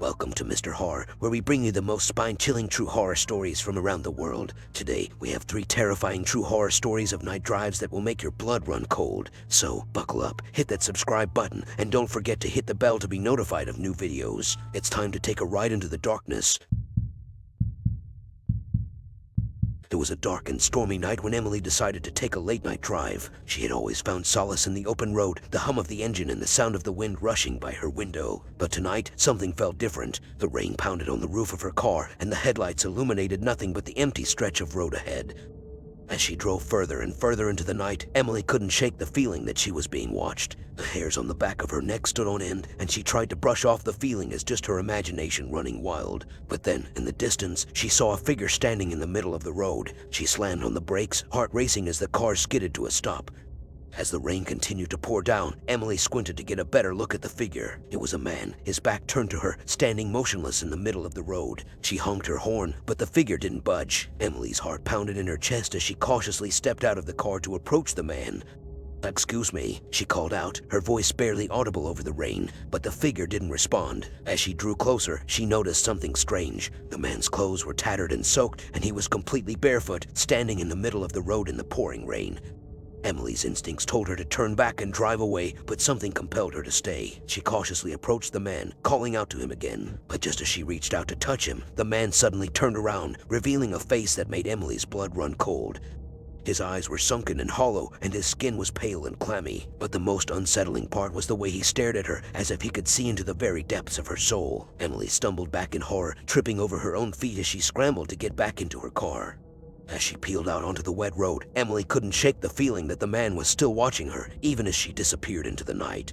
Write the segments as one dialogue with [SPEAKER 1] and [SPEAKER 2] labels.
[SPEAKER 1] Welcome to Mr. Horror, where we bring you the most spine-chilling true horror stories from around the world. Today, we have 3 terrifying true horror stories of night drives that will make your blood run cold. So, buckle up, hit that subscribe button, and don't forget to hit the bell to be notified of new videos. It's time to take a ride into the darkness. It was a dark and stormy night when Emily decided to take a late-night drive. She had always found solace in the open road, the hum of the engine and the sound of the wind rushing by her window. But tonight, something felt different. The rain pounded on the roof of her car, and the headlights illuminated nothing but the empty stretch of road ahead. As she drove further and further into the night, Emily couldn't shake the feeling that she was being watched. The hairs on the back of her neck stood on end, and she tried to brush off the feeling as just her imagination running wild. But then, in the distance, she saw a figure standing in the middle of the road. She slammed on the brakes, heart racing as the car skidded to a stop. As the rain continued to pour down, Emily squinted to get a better look at the figure. It was a man, his back turned to her, standing motionless in the middle of the road. She honked her horn, but the figure didn't budge. Emily's heart pounded in her chest as she cautiously stepped out of the car to approach the man. "Excuse me," she called out, her voice barely audible over the rain, but the figure didn't respond. As she drew closer, she noticed something strange. The man's clothes were tattered and soaked, and he was completely barefoot, standing in the middle of the road in the pouring rain. Emily's instincts told her to turn back and drive away, but something compelled her to stay. She cautiously approached the man, calling out to him again. But just as she reached out to touch him, the man suddenly turned around, revealing a face that made Emily's blood run cold. His eyes were sunken and hollow, and his skin was pale and clammy. But the most unsettling part was the way he stared at her, as if he could see into the very depths of her soul. Emily stumbled back in horror, tripping over her own feet as she scrambled to get back into her car. As she peeled out onto the wet road, Emily couldn't shake the feeling that the man was still watching her, even as she disappeared into the night.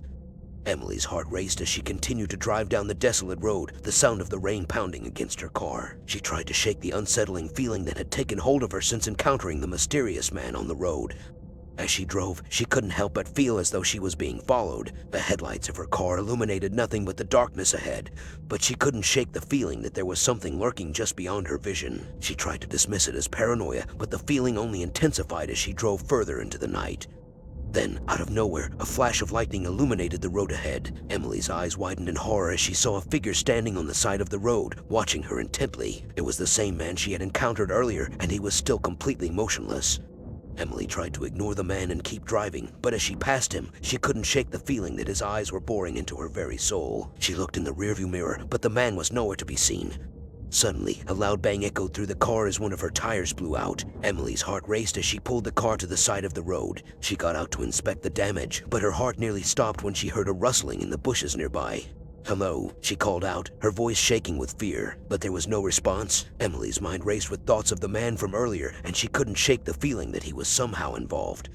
[SPEAKER 1] Emily's heart raced as she continued to drive down the desolate road, the sound of the rain pounding against her car. She tried to shake the unsettling feeling that had taken hold of her since encountering the mysterious man on the road. As she drove, she couldn't help but feel as though she was being followed. The headlights of her car illuminated nothing but the darkness ahead, but she couldn't shake the feeling that there was something lurking just beyond her vision. She tried to dismiss it as paranoia, but the feeling only intensified as she drove further into the night. Then, out of nowhere, a flash of lightning illuminated the road ahead. Emily's eyes widened in horror as she saw a figure standing on the side of the road, watching her intently. It was the same man she had encountered earlier, and he was still completely motionless. Emily tried to ignore the man and keep driving, but as she passed him, she couldn't shake the feeling that his eyes were boring into her very soul. She looked in the rearview mirror, but the man was nowhere to be seen. Suddenly, a loud bang echoed through the car as one of her tires blew out. Emily's heart raced as she pulled the car to the side of the road. She got out to inspect the damage, but her heart nearly stopped when she heard a rustling in the bushes nearby. "Hello," she called out, her voice shaking with fear, but there was no response. Emily's mind raced with thoughts of the man from earlier, and she couldn't shake the feeling that he was somehow involved.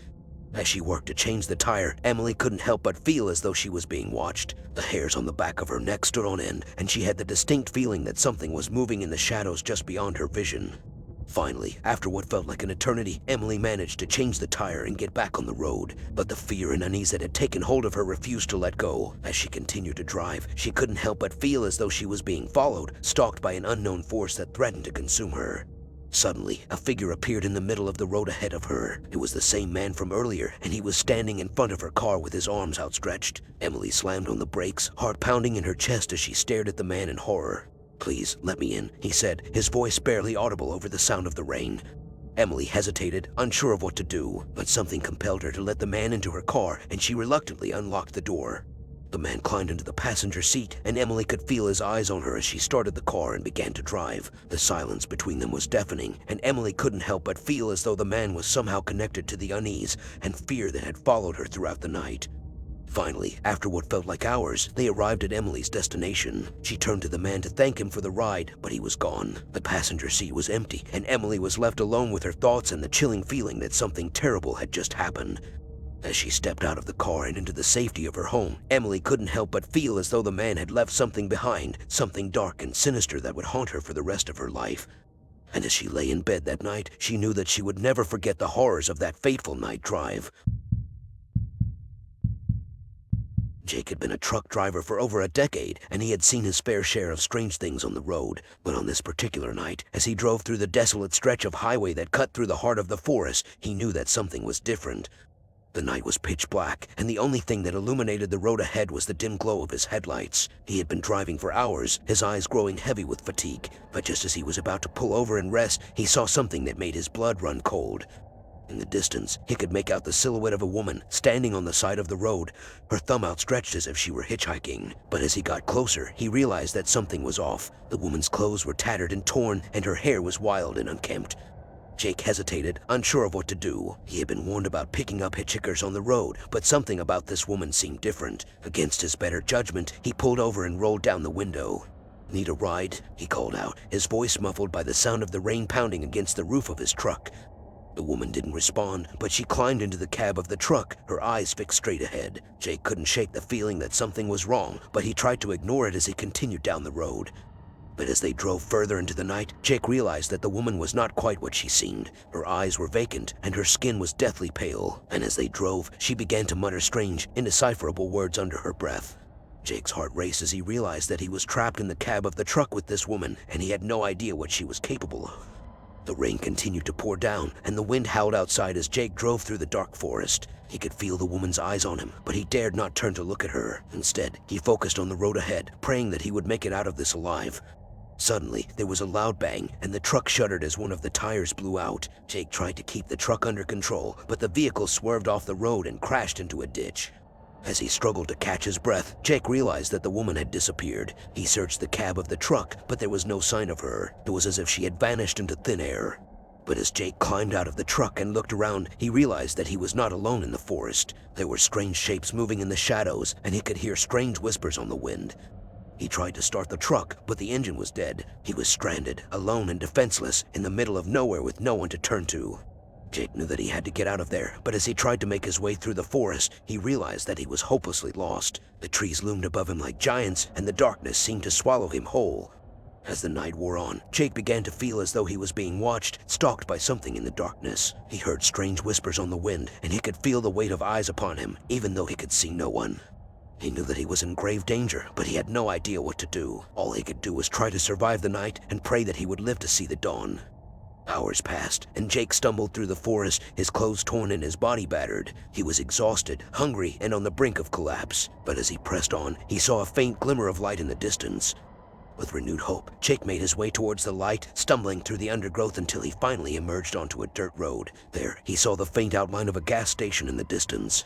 [SPEAKER 1] As she worked to change the tire, Emily couldn't help but feel as though she was being watched. The hairs on the back of her neck stood on end, and she had the distinct feeling that something was moving in the shadows just beyond her vision. Finally, after what felt like an eternity, Emily managed to change the tire and get back on the road. But the fear and unease that had taken hold of her refused to let go. As she continued to drive, she couldn't help but feel as though she was being followed, stalked by an unknown force that threatened to consume her. Suddenly, a figure appeared in the middle of the road ahead of her. It was the same man from earlier, and he was standing in front of her car with his arms outstretched. Emily slammed on the brakes, heart pounding in her chest as she stared at the man in horror. "Please, let me in," he said, his voice barely audible over the sound of the rain. Emily hesitated, unsure of what to do, but something compelled her to let the man into her car, and she reluctantly unlocked the door. The man climbed into the passenger seat, and Emily could feel his eyes on her as she started the car and began to drive. The silence between them was deafening, and Emily couldn't help but feel as though the man was somehow connected to the unease and fear that had followed her throughout the night. Finally, after what felt like hours, they arrived at Emily's destination. She turned to the man to thank him for the ride, but he was gone. The passenger seat was empty, and Emily was left alone with her thoughts and the chilling feeling that something terrible had just happened. As she stepped out of the car and into the safety of her home, Emily couldn't help but feel as though the man had left something behind, something dark and sinister that would haunt her for the rest of her life. And as she lay in bed that night, she knew that she would never forget the horrors of that fateful night drive. Jake had been a truck driver for over a decade, and he had seen his fair share of strange things on the road. But on this particular night, as he drove through the desolate stretch of highway that cut through the heart of the forest, he knew that something was different. The night was pitch black, and the only thing that illuminated the road ahead was the dim glow of his headlights. He had been driving for hours, his eyes growing heavy with fatigue, but just as he was about to pull over and rest, he saw something that made his blood run cold. In the distance, he could make out the silhouette of a woman standing on the side of the road, her thumb outstretched as if she were hitchhiking. But as he got closer, he realized that something was off. The woman's clothes were tattered and torn, and her hair was wild and unkempt. Jake hesitated, unsure of what to do. He had been warned about picking up hitchhikers on the road, but something about this woman seemed different. Against his better judgment, he pulled over and rolled down the window. "Need a ride?" he called out, his voice muffled by the sound of the rain pounding against the roof of his truck. The woman didn't respond, but she climbed into the cab of the truck, her eyes fixed straight ahead. Jake couldn't shake the feeling that something was wrong, but he tried to ignore it as he continued down the road. But as they drove further into the night, Jake realized that the woman was not quite what she seemed. Her eyes were vacant, and her skin was deathly pale. And as they drove, she began to mutter strange, indecipherable words under her breath. Jake's heart raced as he realized that he was trapped in the cab of the truck with this woman, and he had no idea what she was capable of. The rain continued to pour down, and the wind howled outside as Jake drove through the dark forest. He could feel the woman's eyes on him, but he dared not turn to look at her. Instead, he focused on the road ahead, praying that he would make it out of this alive. Suddenly, there was a loud bang, and the truck shuddered as one of the tires blew out. Jake tried to keep the truck under control, but the vehicle swerved off the road and crashed into a ditch. As he struggled to catch his breath, Jake realized that the woman had disappeared. He searched the cab of the truck, but there was no sign of her. It was as if she had vanished into thin air. But as Jake climbed out of the truck and looked around, he realized that he was not alone in the forest. There were strange shapes moving in the shadows, and he could hear strange whispers on the wind. He tried to start the truck, but the engine was dead. He was stranded, alone and defenseless, in the middle of nowhere with no one to turn to. Jake knew that he had to get out of there, but as he tried to make his way through the forest, he realized that he was hopelessly lost. The trees loomed above him like giants, and the darkness seemed to swallow him whole. As the night wore on, Jake began to feel as though he was being watched, stalked by something in the darkness. He heard strange whispers on the wind, and he could feel the weight of eyes upon him, even though he could see no one. He knew that he was in grave danger, but he had no idea what to do. All he could do was try to survive the night and pray that he would live to see the dawn. Hours passed, and Jake stumbled through the forest, his clothes torn and his body battered. He was exhausted, hungry, and on the brink of collapse. But as he pressed on, he saw a faint glimmer of light in the distance. With renewed hope, Jake made his way towards the light, stumbling through the undergrowth until he finally emerged onto a dirt road. There, he saw the faint outline of a gas station in the distance.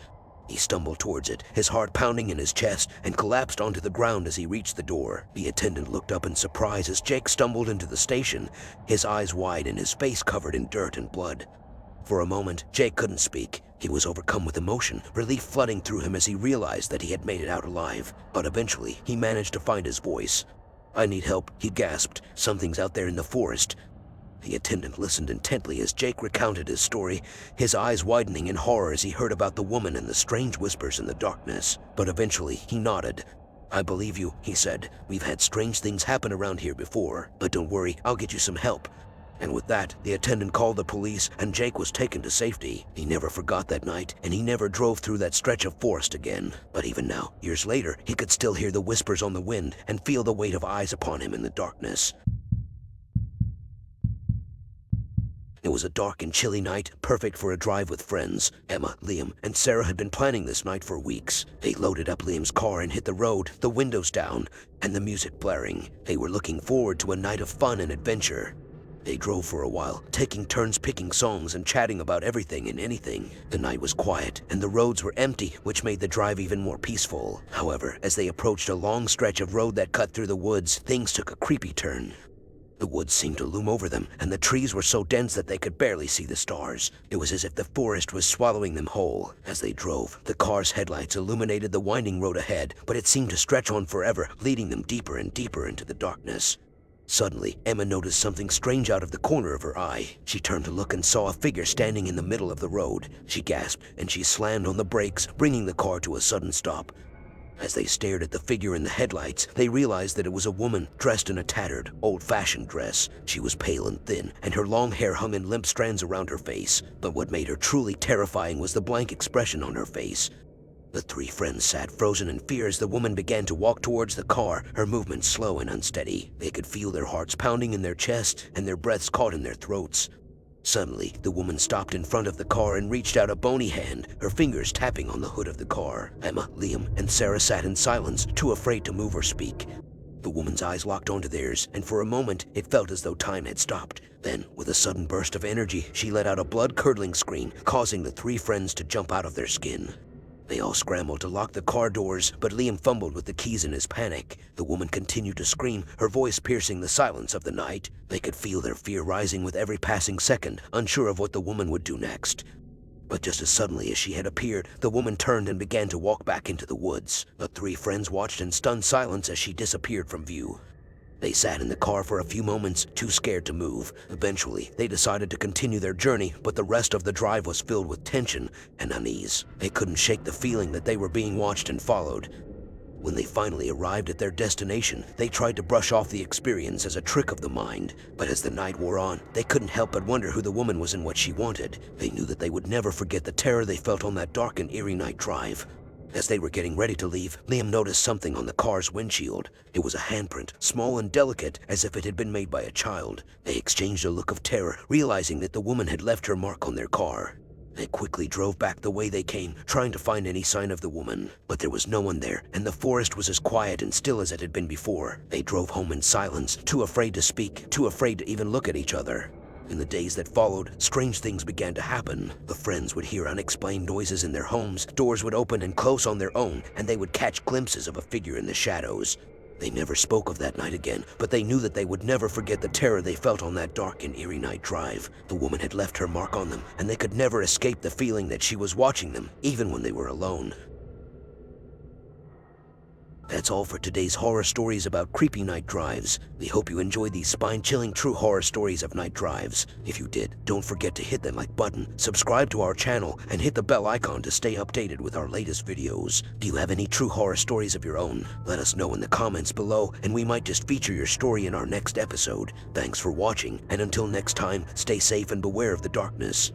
[SPEAKER 1] He stumbled towards it, his heart pounding in his chest, and collapsed onto the ground as he reached the door. The attendant looked up in surprise as Jake stumbled into the station, his eyes wide and his face covered in dirt and blood. For a moment, Jake couldn't speak. He was overcome with emotion, relief flooding through him as he realized that he had made it out alive. But eventually, he managed to find his voice. "I need help," he gasped. "Something's out there in the forest." The attendant listened intently as Jake recounted his story, his eyes widening in horror as he heard about the woman and the strange whispers in the darkness. But eventually, he nodded. "I believe you," he said. "We've had strange things happen around here before. But don't worry, I'll get you some help." And with that, the attendant called the police, and Jake was taken to safety. He never forgot that night, and he never drove through that stretch of forest again. But even now, years later, he could still hear the whispers on the wind and feel the weight of eyes upon him in the darkness. It was a dark and chilly night, perfect for a drive with friends. Emma, Liam, and Sarah had been planning this night for weeks. They loaded up Liam's car and hit the road, the windows down, and the music blaring. They were looking forward to a night of fun and adventure. They drove for a while, taking turns picking songs and chatting about everything and anything. The night was quiet, and the roads were empty, which made the drive even more peaceful. However, as they approached a long stretch of road that cut through the woods, things took a creepy turn. The woods seemed to loom over them, and the trees were so dense that they could barely see the stars. It was as if the forest was swallowing them whole. As they drove, the car's headlights illuminated the winding road ahead, but it seemed to stretch on forever, leading them deeper and deeper into the darkness. Suddenly, Emma noticed something strange out of the corner of her eye. She turned to look and saw a figure standing in the middle of the road. She gasped, and she slammed on the brakes, bringing the car to a sudden stop. As they stared at the figure in the headlights, they realized that it was a woman dressed in a tattered, old-fashioned dress. She was pale and thin, and her long hair hung in limp strands around her face. But what made her truly terrifying was the blank expression on her face. The three friends sat frozen in fear as the woman began to walk towards the car, her movements slow and unsteady. They could feel their hearts pounding in their chest and their breaths caught in their throats. Suddenly, the woman stopped in front of the car and reached out a bony hand, her fingers tapping on the hood of the car. Emma, Liam, and Sarah sat in silence, too afraid to move or speak. The woman's eyes locked onto theirs, and for a moment, it felt as though time had stopped. Then, with a sudden burst of energy, she let out a blood-curdling scream, causing the three friends to jump out of their skin. They all scrambled to lock the car doors, but Liam fumbled with the keys in his panic. The woman continued to scream, her voice piercing the silence of the night. They could feel their fear rising with every passing second, unsure of what the woman would do next. But just as suddenly as she had appeared, the woman turned and began to walk back into the woods. The three friends watched in stunned silence as she disappeared from view. They sat in the car for a few moments, too scared to move. Eventually, they decided to continue their journey, but the rest of the drive was filled with tension and unease. They couldn't shake the feeling that they were being watched and followed. When they finally arrived at their destination, they tried to brush off the experience as a trick of the mind. But as the night wore on, they couldn't help but wonder who the woman was and what she wanted. They knew that they would never forget the terror they felt on that dark and eerie night drive. As they were getting ready to leave, Liam noticed something on the car's windshield. It was a handprint, small and delicate, as if it had been made by a child. They exchanged a look of terror, realizing that the woman had left her mark on their car. They quickly drove back the way they came, trying to find any sign of the woman. But there was no one there, and the forest was as quiet and still as it had been before. They drove home in silence, too afraid to speak, too afraid to even look at each other. In the days that followed, strange things began to happen. The friends would hear unexplained noises in their homes, doors would open and close on their own, and they would catch glimpses of a figure in the shadows. They never spoke of that night again, but they knew that they would never forget the terror they felt on that dark and eerie night drive. The woman had left her mark on them, and they could never escape the feeling that she was watching them, even when they were alone. That's all for today's horror stories about creepy night drives. We hope you enjoyed these spine-chilling true horror stories of night drives. If you did, don't forget to hit that like button, subscribe to our channel, and hit the bell icon to stay updated with our latest videos. Do you have any true horror stories of your own? Let us know in the comments below, and we might just feature your story in our next episode. Thanks for watching, and until next time, stay safe and beware of the darkness.